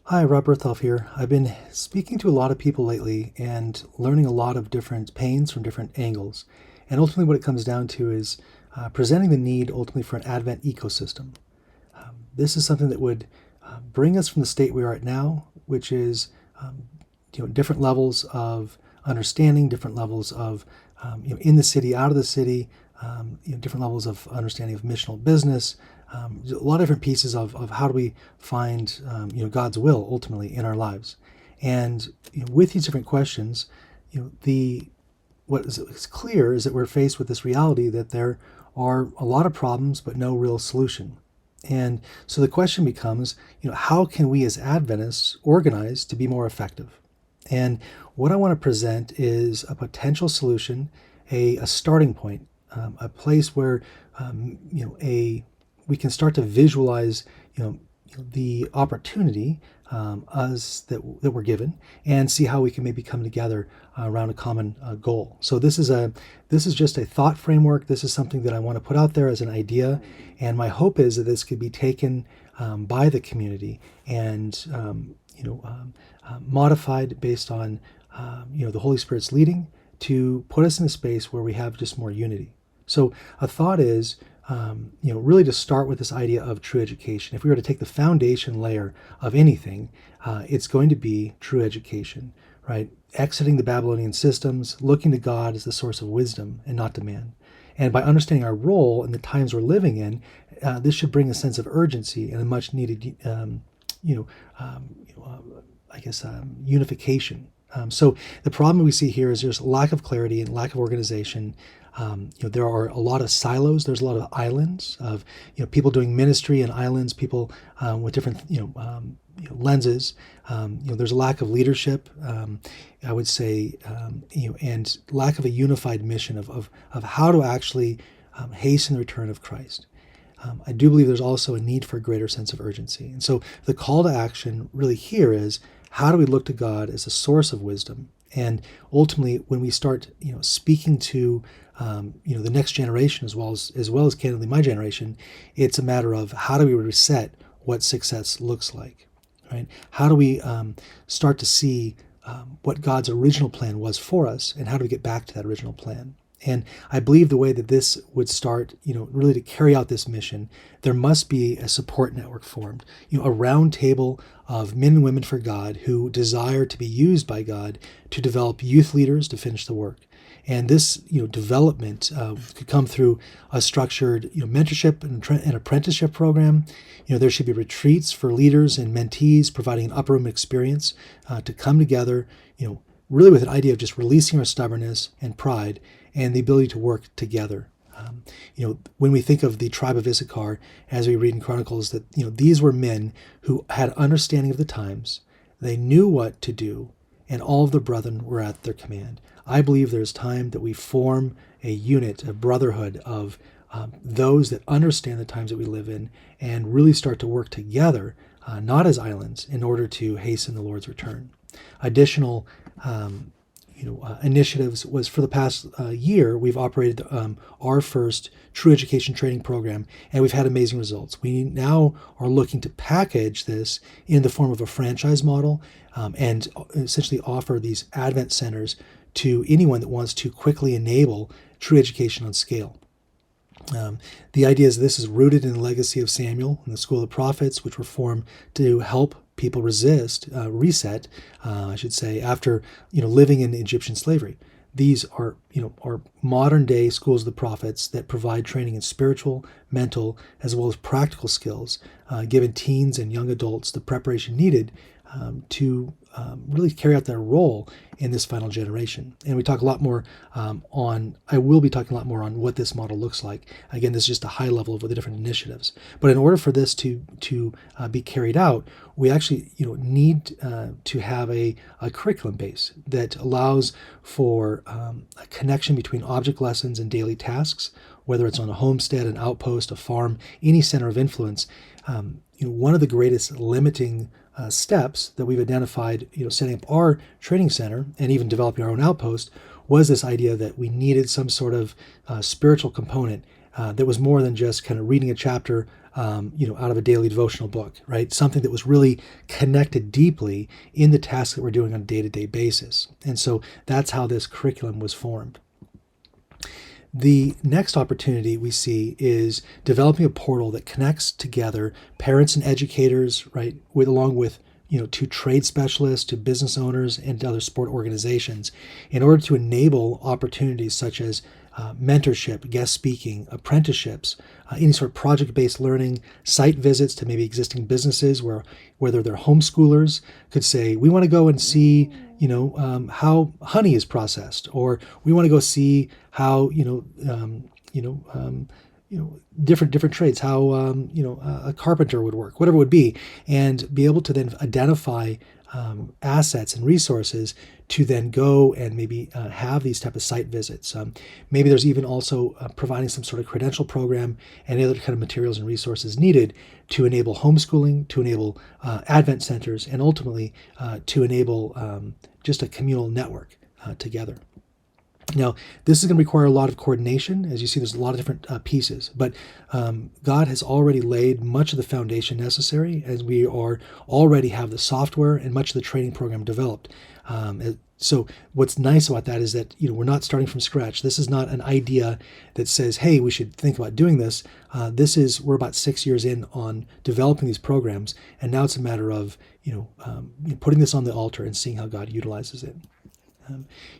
Hi, Rob Berthoff here. I've been speaking to a lot of people lately and learning a lot of different pains from different angles. And ultimately, what it comes down to is presenting the need ultimately for an Advent ecosystem. This is something that would bring us from the state we are at now, which is different levels of understanding, different levels of in the city, out of the city, different levels of understanding of missional business, a lot of different pieces of how do we find God's will ultimately in our lives. And with these different questions, the what is clear is that we're faced with this reality that there are a lot of problems but no real solution. And so the question becomes, how can we as Adventists organize to be more effective? And what I want to present is a potential solution, a starting point, a place where we can start to visualize the opportunity us that we're given, and see how we can maybe come together around a common goal. So this is just a thought framework. This is something that I want to put out there as an idea, and my hope is that this could be taken by the community and modified based on the Holy Spirit's leading to put us in a space where we have just more unity. So a thought is, really to start with this idea of true education. If we were to take the foundation layer of anything, it's going to be true education, right? Exiting the Babylonian systems, looking to God as the source of wisdom and not to man. And by understanding our role in the times we're living in, this should bring a sense of urgency and a much needed, unification. So the problem we see here is there's lack of clarity and lack of organization. There are a lot of silos. There's a lot of islands of people doing ministry in islands, people with different lenses. There's a lack of leadership, I would say, and lack of a unified mission of how to actually hasten the return of Christ. I do believe there's also a need for a greater sense of urgency. And so the call to action really here is, how do we look to God as a source of wisdom? And ultimately, when we start, speaking to, the next generation as well as candidly my generation, it's a matter of how do we reset what success looks like, right? How do we start to see what God's original plan was for us, and how do we get back to that original plan? And I believe the way that this would start, really to carry out this mission, there must be a support network formed, a round table of men and women for God who desire to be used by God to develop youth leaders to finish the work. And this, development could come through a structured, mentorship and apprenticeship program. There should be retreats for leaders and mentees, providing an upper room experience to come together, really with an idea of just releasing our stubbornness and pride and the ability to work together. When we think of the tribe of Issachar, as we read in Chronicles, that these were men who had understanding of the times, they knew what to do, and all of the brethren were at their command. I believe there's time that we form a unit, a brotherhood of those that understand the times that we live in, and really start to work together, not as islands, in order to hasten the Lord's return. Additional initiatives was, for the past year, we've operated our first true education training program, and we've had amazing results. We now are looking to package this in the form of a franchise model, and essentially offer these Advent centers to anyone that wants to quickly enable true education on scale. The idea is this is rooted in the legacy of Samuel and the School of the Prophets, which were formed to help people reset, after living in Egyptian slavery. These are modern day schools of the prophets that provide training in spiritual, mental, as well as practical skills, giving teens and young adults the preparation needed to really carry out their role in this final generation. And we talk a lot more I will be talking a lot more on what this model looks like. Again, this is just a high level of the different initiatives. But in order for this to be carried out, we actually need to have a curriculum base that allows for a connection between object lessons and daily tasks, whether it's on a homestead, an outpost, a farm, any center of influence. One of the greatest limiting steps that we've identified, setting up our training center and even developing our own outpost, was this idea that we needed some sort of spiritual component that was more than just kind of reading a chapter, out of a daily devotional book, right? Something that was really connected deeply in the tasks that we're doing on a day-to-day basis. And so that's how this curriculum was formed. The next opportunity we see is developing a portal that connects together parents and educators, right, along with to trade specialists, to business owners, and to other sport organizations, in order to enable opportunities such as mentorship, guest speaking, apprenticeships, any sort of project-based learning, site visits to maybe existing businesses where whether they're homeschoolers could say, we want to go and see, how honey is processed, or we want to go see how, different trades, how a carpenter would work, whatever it would be, and be able to then identify assets and resources to then go and maybe have these type of site visits. Maybe there's even also providing some sort of credential program and other kind of materials and resources needed to enable homeschooling, to enable Advent centers, and ultimately to enable just a communal network together. Now, this is going to require a lot of coordination. As you see, there's a lot of different pieces, but God has already laid much of the foundation necessary, as we are already have the software and much of the training program developed. So what's nice about that is that we're not starting from scratch. This is not an idea that says, hey, we should think about doing this. We're about 6 years in on developing these programs, and now it's a matter of putting this on the altar and seeing how God utilizes it.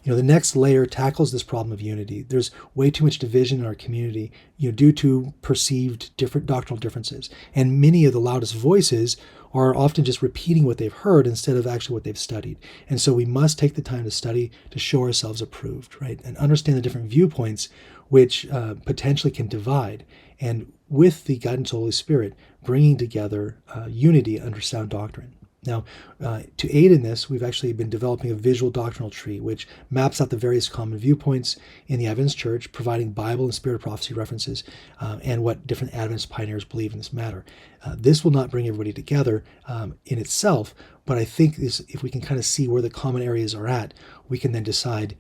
The next layer tackles this problem of unity. There's way too much division in our community, due to perceived different doctrinal differences. And many of the loudest voices are often just repeating what they've heard instead of actually what they've studied. And so we must take the time to study to show ourselves approved, right? And understand the different viewpoints which potentially can divide. And with the guidance of the Holy Spirit, bringing together unity under sound doctrine. Now, to aid in this, we've actually been developing a visual doctrinal tree, which maps out the various common viewpoints in the Adventist Church, providing Bible and Spirit of Prophecy references, and what different Adventist pioneers believe in this matter. This will not bring everybody together in itself, but I think if we can kind of see where the common areas are at, we can then decide,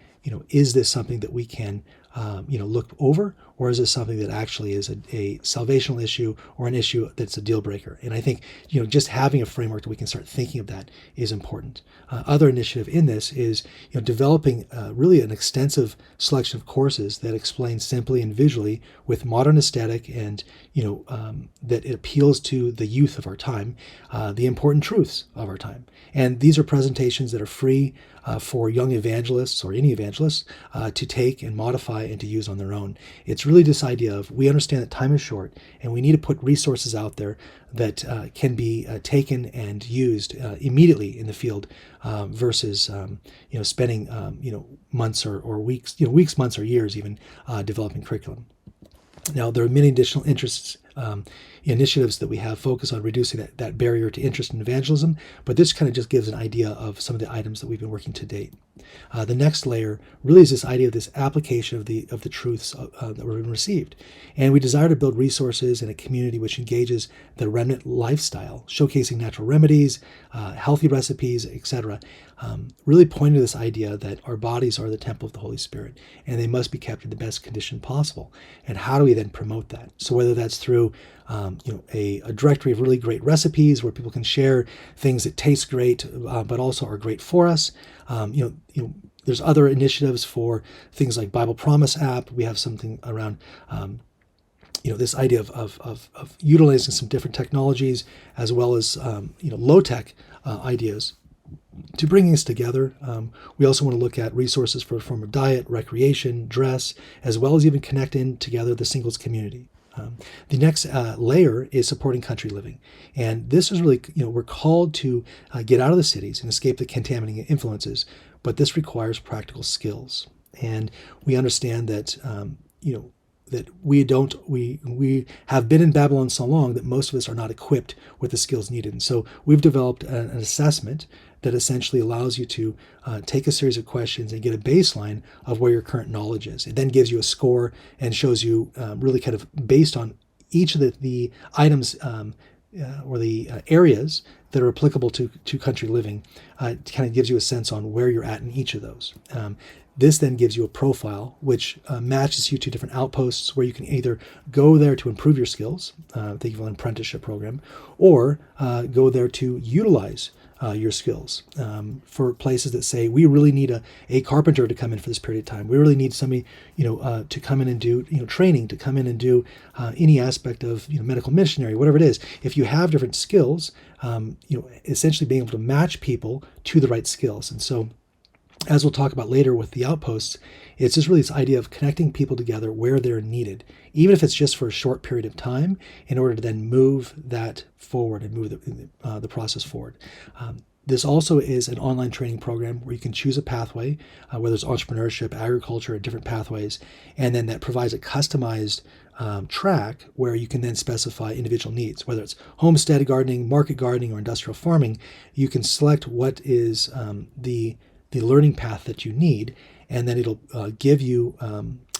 is this something that we can look over, or is this something that actually is a salvational issue or an issue that's a deal breaker? And I think, just having a framework that we can start thinking of that is important. Other initiative in this is, developing really an extensive selection of courses that explain simply and visually with modern aesthetic and, that it appeals to the youth of our time, the important truths of our time. And these are presentations that are free for young evangelists or any evangelists to take and modify and to use on their own. It's really this idea of, we understand that time is short and we need to put resources out there that can be taken and used immediately in the field versus spending months or weeks, months or years even developing curriculum. Now, there are many additional initiatives that we have focused on reducing that barrier to interest in evangelism, but this kind of just gives an idea of some of the items that we've been working to date. The next layer really is this idea of this application of the truths that were received. And we desire to build resources in a community which engages the remnant lifestyle, showcasing natural remedies, healthy recipes, etc., really pointing to this idea that our bodies are the temple of the Holy Spirit, and they must be kept in the best condition possible. And how do we then promote that? So whether that's through a directory of really great recipes where people can share things that taste great, but also are great for us. There's other initiatives for things like Bible Promise app. We have something around this idea of utilizing some different technologies as well as low tech ideas to bring us together. We also want to look at resources for a form of diet, recreation, dress, as well as even connecting together the singles community. The next layer is supporting country living. And this is really, we're called to get out of the cities and escape the contaminating influences, but this requires practical skills. And we understand that, that we have been in Babylon so long that most of us are not equipped with the skills needed. And so we've developed an assessment that essentially allows you to take a series of questions and get a baseline of where your current knowledge is. It then gives you a score and shows you really kind of based on each of the items areas that are applicable to country living. It kind of gives you a sense on where you're at in each of those. This then gives you a profile which matches you to different outposts where you can either go there to improve your skills, think of an apprenticeship program, or go there to utilize your skills for places that say we really need a carpenter to come in for this period of time. We really need somebody to come in and do training, to come in and do any aspect of medical missionary, whatever it is. If you have different skills, essentially being able to match people to the right skills. And so, as we'll talk about later with the outposts, it's just really this idea of connecting people together where they're needed, even if it's just for a short period of time, in order to then move that forward and move the process forward. This also is an online training program where you can choose a pathway, whether it's entrepreneurship, agriculture, different pathways, and then that provides a customized track where you can then specify individual needs, whether it's homestead gardening, market gardening, or industrial farming. You can select what is the learning path that you need, and then it'll give you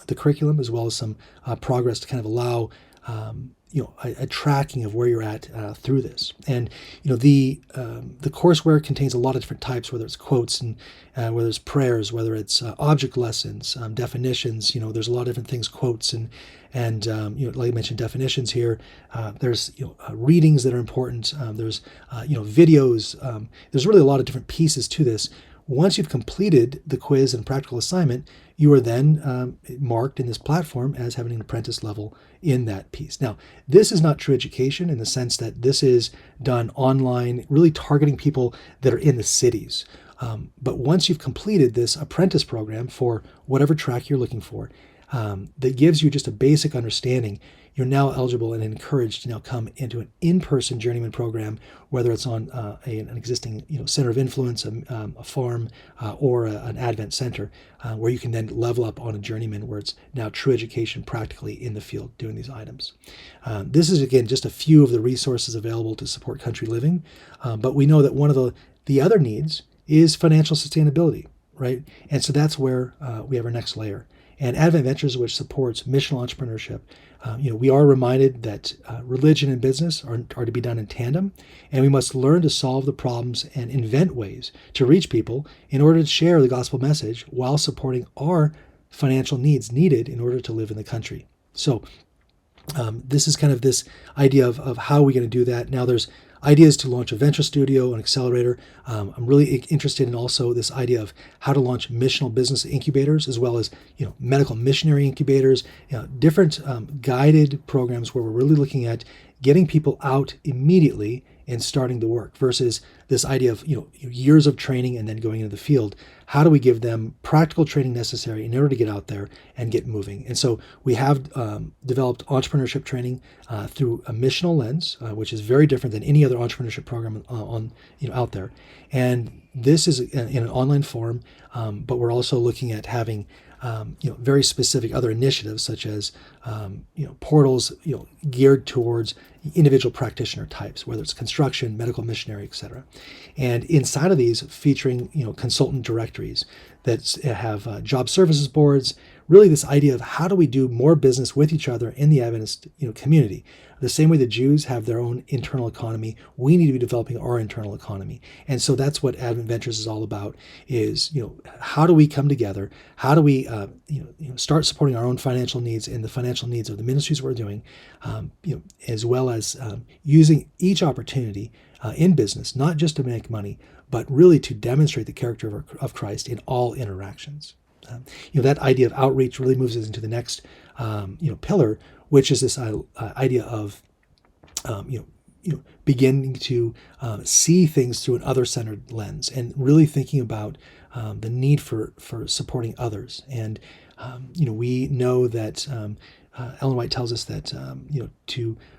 the curriculum as well as some progress to kind of allow a tracking of where you're at through this. And the courseware contains a lot of different types, whether it's quotes and whether it's prayers, whether it's object lessons, definitions. There's a lot of different things, quotes and like I mentioned, definitions here. There's readings that are important. There's videos. There's really a lot of different pieces to this. Once you've completed the quiz and practical assignment, you are then marked in this platform as having an apprentice level in that piece. Now, this is not true education in the sense that this is done online, really targeting people that are in the cities. But once you've completed this apprentice program for whatever track you're looking for, that gives you just a basic understanding, you're now eligible and encouraged to now come into an in-person journeyman program, whether it's on an existing center of influence, a farm, or an Advent center, where you can then level up on a journeyman where it's now true education practically in the field doing these items. This is, again, just a few of the resources available to support country living, but we know that one of the other needs is financial sustainability, right? And so that's where we have our next layer. And Advent Ventures, which supports missional entrepreneurship, we are reminded that religion and business are to be done in tandem, and we must learn to solve the problems and invent ways to reach people in order to share the gospel message while supporting our financial needs needed in order to live in the country. So this is kind of this idea of how we're going to do that. Now there's ideas to launch a venture studio, an accelerator. I'm really interested in also this idea of how to launch missional business incubators, as well as medical missionary incubators, different guided programs where we're really looking at getting people out immediately and starting the work versus this idea of years of training and then going into the field. How do we give them practical training necessary in order to get out there and get moving? And so we have developed entrepreneurship training through a missional lens, which is very different than any other entrepreneurship program out there. And this is in an online form, but we're also looking at having very specific other initiatives such as portals geared towards individual practitioner types, whether it's construction, medical missionary, etc. And inside of these, featuring consultant directories that have job services boards. Really, this idea of how do we do more business with each other in the Adventist community. The same way the Jews have their own internal economy, we need to be developing our internal economy. And so that's what Advent Ventures is all about, is how do we come together? How do we start supporting our own financial needs and the financial needs of the ministries we're doing, as well as using each opportunity in business, not just to make money, but really to demonstrate the character of Christ in all interactions. That idea of outreach really moves us into the next pillar, which is this idea of beginning to see things through an other-centered lens and really thinking about the need for supporting others. And we know that Ellen White tells us that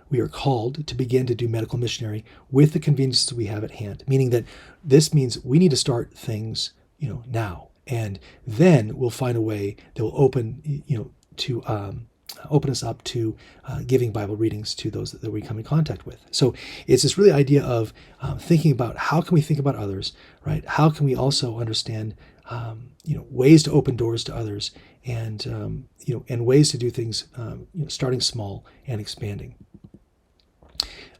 we are called to begin to do medical missionary with the conveniences we have at hand, meaning that this means we need to start things now, and then we'll find a way that will open us up to giving Bible readings to those that we come in contact with. So it's this really idea of thinking about how can we think about others, right? How can we also understand ways to open doors to others, and ways to do things starting small and expanding.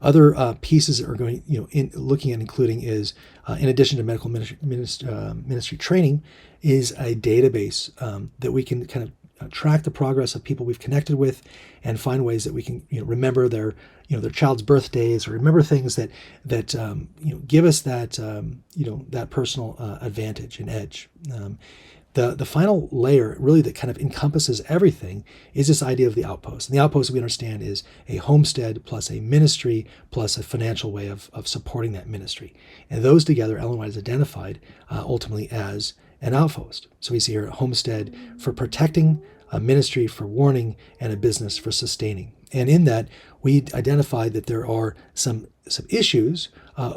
Other pieces that are going, in looking at including is, in addition to medical ministry training, is a database that we can kind of track the progress of people we've connected with, and find ways that we can remember their their child's birthdays, or remember things that give us that that personal advantage and edge. The final layer, really, that kind of encompasses everything, is this idea of the outpost. And the outpost, we understand, is a homestead plus a ministry plus a financial way of supporting that ministry. And those together, Ellen White has identified ultimately as an outpost. So we see here a homestead for protecting, a ministry for warning, and a business for sustaining. And in that, we identified that there are some issues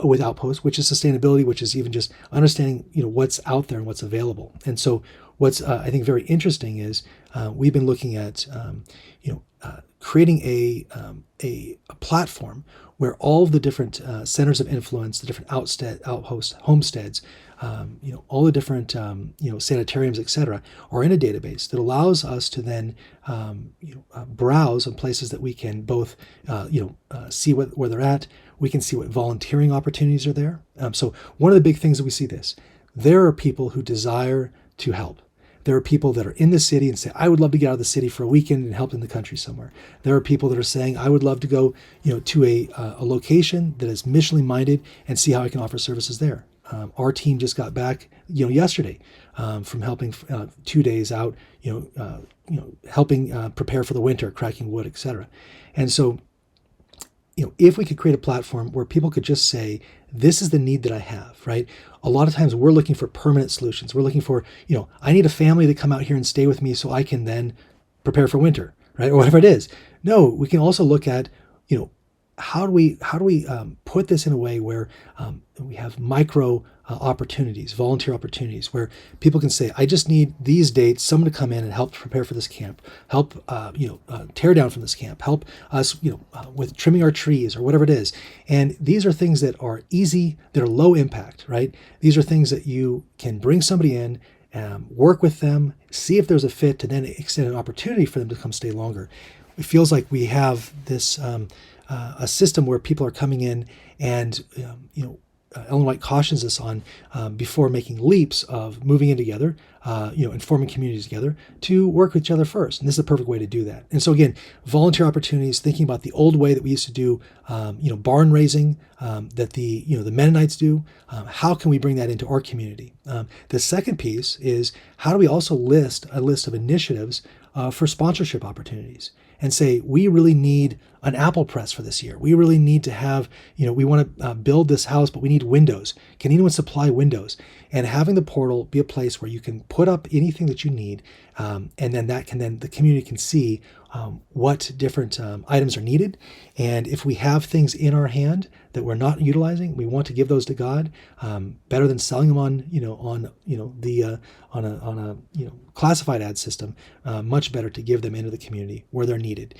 with Outpost, which is sustainability, which is even just understanding what's out there and what's available. And so what's I think very interesting is we've been looking at creating a platform where all of the different centers of influence, the different outpost homesteads, all the different sanitariums, etc., are in a database that allows us to then browse on places that we can both see where they're at. We can see what volunteering opportunities are there. So one of the big things that we see there are people who desire to help. There are people that are in the city and say, I would love to get out of the city for a weekend and help in the country somewhere. There are people that are saying, I would love to go to a location that is missionally minded and see how I can offer services there. Our team just got back yesterday from helping 2 days out, helping prepare for the winter, cracking wood, etc. And so if we could create a platform where people could just say, this is the need that I have, right? A lot of times we're looking for permanent solutions. We're looking for, I need a family to come out here and stay with me so I can then prepare for winter, right? Or whatever it is. No, we can also look at, how do we put this in a way where we have micro opportunities, volunteer opportunities, where people can say, I just need these dates, someone to come in and help prepare for this camp, help tear down from this camp, help us with trimming our trees or whatever it is. And these are things that are easy, that are low impact, right? These are things that you can bring somebody in, work with them, see if there's a fit, to then extend an opportunity for them to come stay longer. It feels like we have this a system where people are coming in and Ellen White cautions us on before making leaps of moving in together, and forming communities together, to work with each other first. And this is a perfect way to do that. And so again, volunteer opportunities, thinking about the old way that we used to do, barn raising, that the Mennonites do. How can we bring that into our community? The second piece is, how do we also list a list of initiatives for sponsorship opportunities, and say, we really need an apple press for this year. We really need to have, we want to build this house, but we need windows. Can anyone supply windows? And having the portal be a place where you can put up anything that you need, and then the community can see what different items are needed. And if we have things in our hand that we're not utilizing, we want to give those to God. Better than selling them on a classified ad system. Much better to give them into the community where they're needed.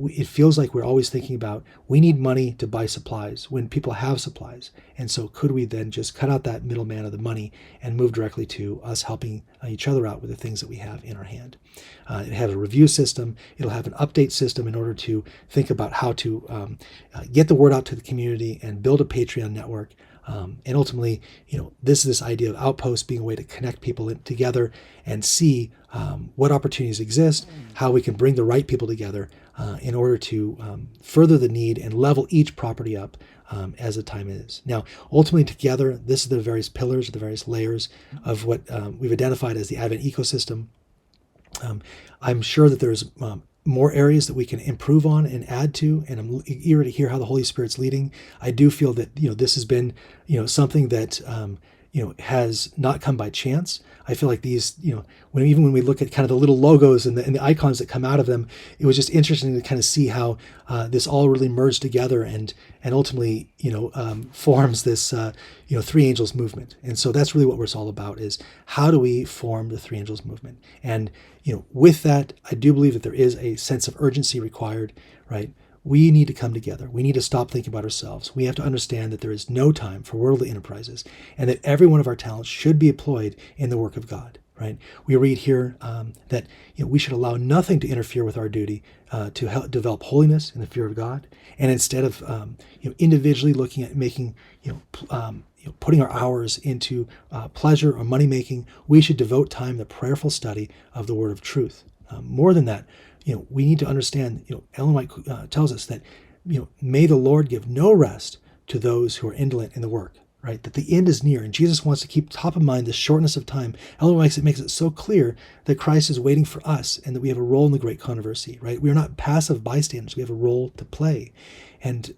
It feels like we're always thinking about, we need money to buy supplies when people have supplies. And so could we then just cut out that middleman of the money and move directly to us helping each other out with the things that we have in our hand? It has a review system. It'll have an update system in order to think about how to get the word out to the community and build a Patreon network. And ultimately, this idea of Outpost being a way to connect people together and see what opportunities exist, how we can bring the right people together in order to further the need and level each property up as the time is. Now, ultimately together, this is the various pillars, the various layers of what we've identified as the Advent ecosystem. I'm sure that there's more areas that we can improve on and add to, and I'm eager to hear how the Holy Spirit's leading. I do feel that this has been something that has not come by chance. I feel like these, when we look at kind of the little logos and the icons that come out of them, it was just interesting to kind of see how this all really merged together and ultimately forms this Three Angels movement. And so that's really what it's all about, is how do we form the Three Angels movement? And with that, I do believe that there is a sense of urgency required, right? We need to come together. We need to stop thinking about ourselves. We have to understand that there is no time for worldly enterprises, and that every one of our talents should be employed in the work of God. right? We read here that we should allow nothing to interfere with our duty to help develop holiness in the fear of God, and instead of individually looking at making putting our hours into pleasure or money making, we should devote time to prayerful study of the Word of truth. More than that, we need to understand. Ellen White tells us that may the Lord give no rest to those who are indolent in the work. Right, that the end is near, and Jesus wants to keep top of mind the shortness of time. Ellen White makes it so clear that Christ is waiting for us, and that we have a role in the great controversy. Right, we are not passive bystanders; we have a role to play, and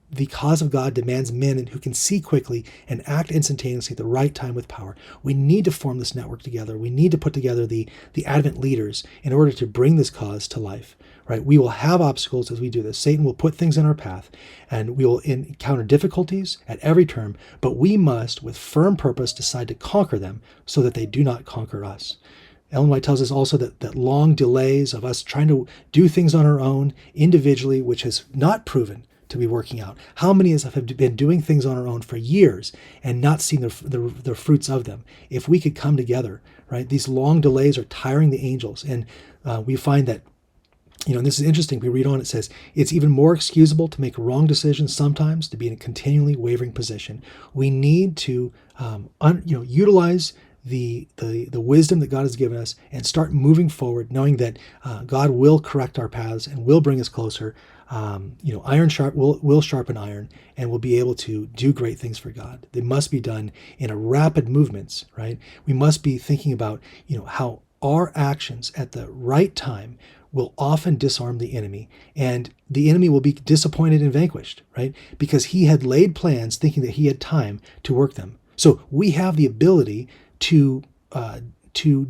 the cause of God demands men who can see quickly and act instantaneously at the right time with power. We need to form this network together. We need to put together the Advent leaders in order to bring this cause to life. Right? We will have obstacles as we do this. Satan will put things in our path, and we will encounter difficulties at every turn, but we must, with firm purpose, decide to conquer them so that they do not conquer us. Ellen White tells us also that long delays of us trying to do things on our own individually, which has not proven to be working out. How many of us have been doing things on our own for years and not seen the fruits of them? If we could come together, right? These long delays are tiring the angels, and we find that and this is interesting. We read on, it says, it's even more excusable to make wrong decisions sometimes, to be in a continually wavering position. We need to utilize the wisdom that God has given us and start moving forward, knowing that God will correct our paths and will bring us closer. Iron will sharpen iron, and we'll be able to do great things for God. They must be done in a rapid movements, right? We must be thinking about how our actions at the right time will often disarm the enemy, and the enemy will be disappointed and vanquished, right? Because he had laid plans thinking that he had time to work them. So we have the ability to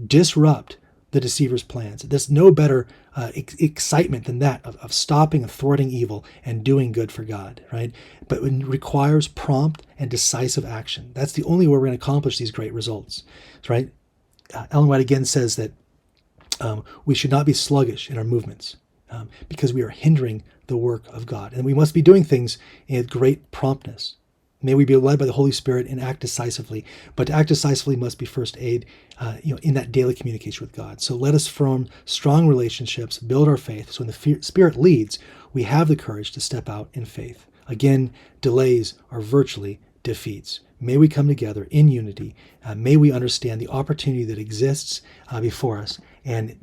disrupt the deceiver's plans. There's no better excitement than that of stopping and thwarting evil and doing good for God, right? But it requires prompt and decisive action. That's the only way we're going to accomplish these great results, right? Ellen White again says that we should not be sluggish in our movements because we are hindering the work of God. And we must be doing things in great promptness. May we be led by the Holy Spirit and act decisively. But to act decisively must be first aid in that daily communication with God. So let us form strong relationships, build our faith. So when the Spirit leads, we have the courage to step out in faith. Again, delays are virtually defeats. May we come together in unity. May we understand the opportunity that exists before us. And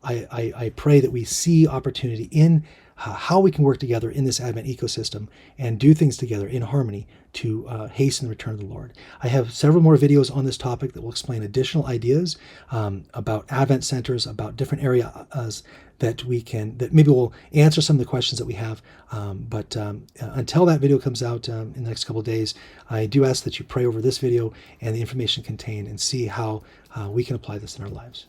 I pray that we see opportunity in how we can work together in this Advent ecosystem and do things together in harmony to hasten the return of the Lord. I have several more videos on this topic that will explain additional ideas about Advent centers, about different areas that maybe will answer some of the questions that we have. But until that video comes out in the next couple of days, I do ask that you pray over this video and the information contained and see how we can apply this in our lives.